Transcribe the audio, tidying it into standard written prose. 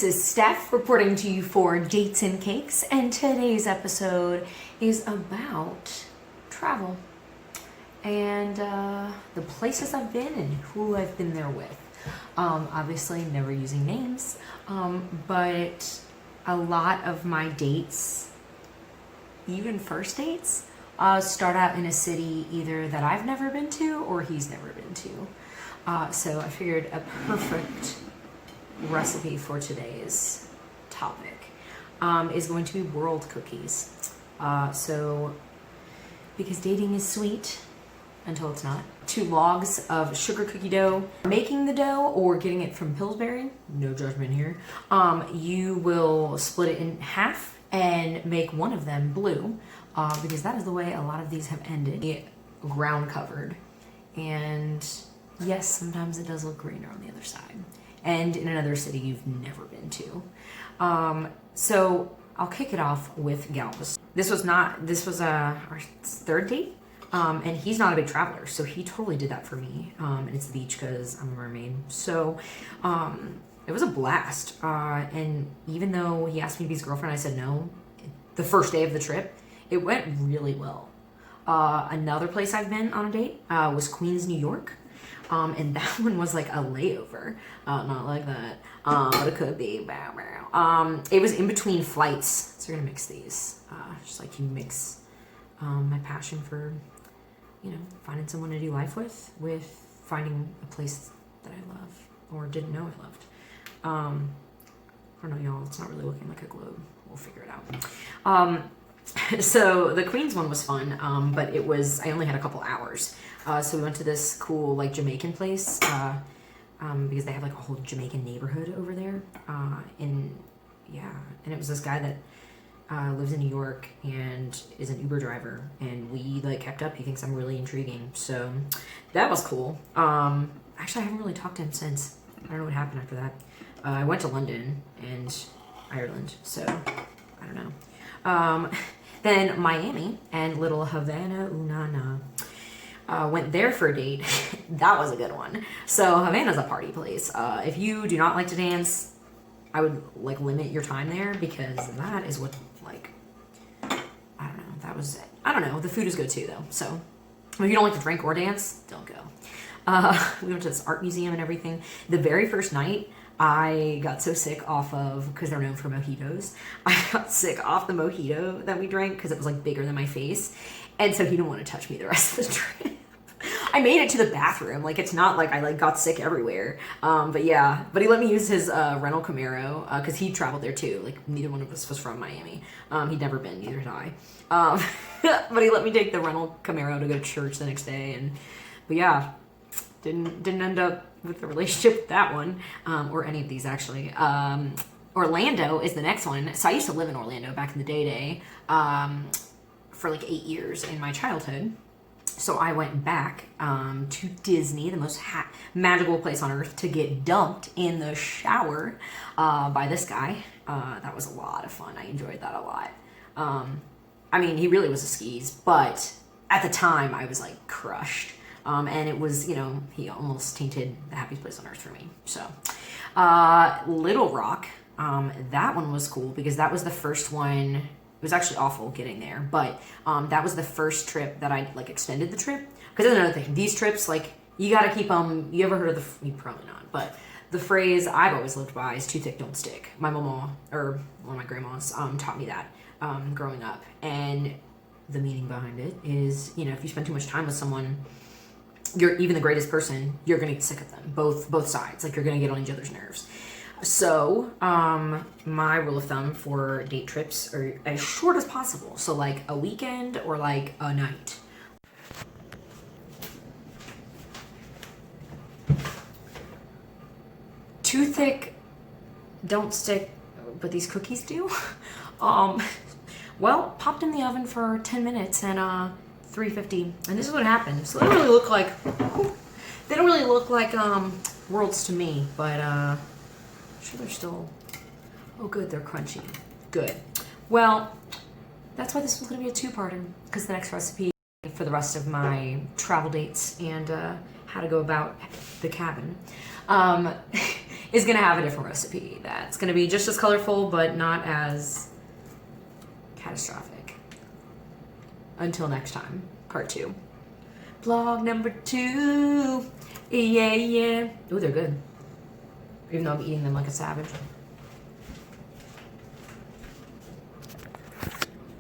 This is Steph reporting to you for Dates and Cakes, and today's episode is about travel and the places I've been and who I've been there with. Obviously never using names, but a lot of my dates, even first dates, start out in a city either that I've never been to or he's never been to. So I figured a perfect recipe for today's topic is going to be world cookies. So because dating is sweet until it's not. 2 logs of sugar cookie dough. Making the dough or getting it from Pillsbury, no judgment here. You will split it in half and make one of them blue, because that is the way a lot of these have ended. Ground covered, and yes, sometimes it does look greener on the other side, and in another city you've never been to. So I'll kick it off with Galveston. This was our 3rd date, and he's not a big traveler, so he totally did that for me. And it's the beach because I'm a mermaid. So it was a blast. And even though he asked me to be his girlfriend, I said no. The first day of the trip, it went really well. Another place I've been on a date was Queens, New York. And that one was like a layover. Not like that, but it could be. It was in between flights. So you're gonna mix these. Just like you mix my passion for, finding someone to do life with finding a place that I love or didn't know I loved. I don't know, y'all, it's not really looking like a globe. We'll figure it out. So the Queens one was fun, but I only had a couple hours. So we went to this cool like Jamaican place, because they have like a whole Jamaican neighborhood over there. And it was this guy that lives in New York and is an Uber driver, and we like kept up. He thinks I'm really intriguing, so that was cool. Actually, I haven't really talked to him since. I don't know what happened after that. I went to London and Ireland, so I don't know. Then Miami and little Havana, went there for a date. That was a good one. So Havana's a party place. If you do not like to dance, I would like limit your time there, because that is what I don't know. The food is good too though. So if you don't like to drink or dance, don't go. We went to this art museum and everything. The very first night, I got so sick because they're known for mojitos. I got sick off the mojito that we drank because it was like bigger than my face. And so he didn't want to touch me the rest of the trip. I made it to the bathroom. Like, it's not like I like got sick everywhere. But he let me use his rental Camaro because he traveled there too. Like, neither one of us was from Miami. He'd never been, neither had I. But he let me take the rental Camaro to go to church the next day. Didn't end up with a relationship with that one, or any of these actually. Orlando is the next one. So I used to live in Orlando back in the day, for like 8 years in my childhood. So I went back to Disney, the most magical place on earth, to get dumped in the shower by this guy. That was a lot of fun. I enjoyed that a lot. He really was a skis, but at the time I was like crushed. And it was, he almost tainted the happiest place on earth for me. So, Little Rock, that one was cool because that was the first one. It was actually awful getting there, but that was the first trip that I like extended the trip. Because that's another thing. These trips, like, you got to keep them. You ever heard of you probably not, but the phrase I've always lived by is "too thick, don't stick." My mama, or one of my grandmas, taught me that growing up, and the meaning behind it is, if you spend too much time with someone, you're even the greatest person, you're gonna get sick of them. Both sides. Like, you're gonna get on each other's nerves. So, my rule of thumb for date trips are as short as possible. So like a weekend or like a night. Too thick, don't stick, but these cookies do. Well, popped in the oven for 10 minutes and 350, and this is what happened. So they don't really look like worlds to me, but I'm sure they're still, oh good, they're crunchy. Good. Well, that's why this was gonna be a 2-parter, because the next recipe for the rest of my travel dates and how to go about the cabin is going to have a different recipe that's going to be just as colorful, but not as catastrophic. Until next time, part 2. Vlog number 2. Yeah, yeah. Ooh, they're good. Even though I'm eating them like a savage.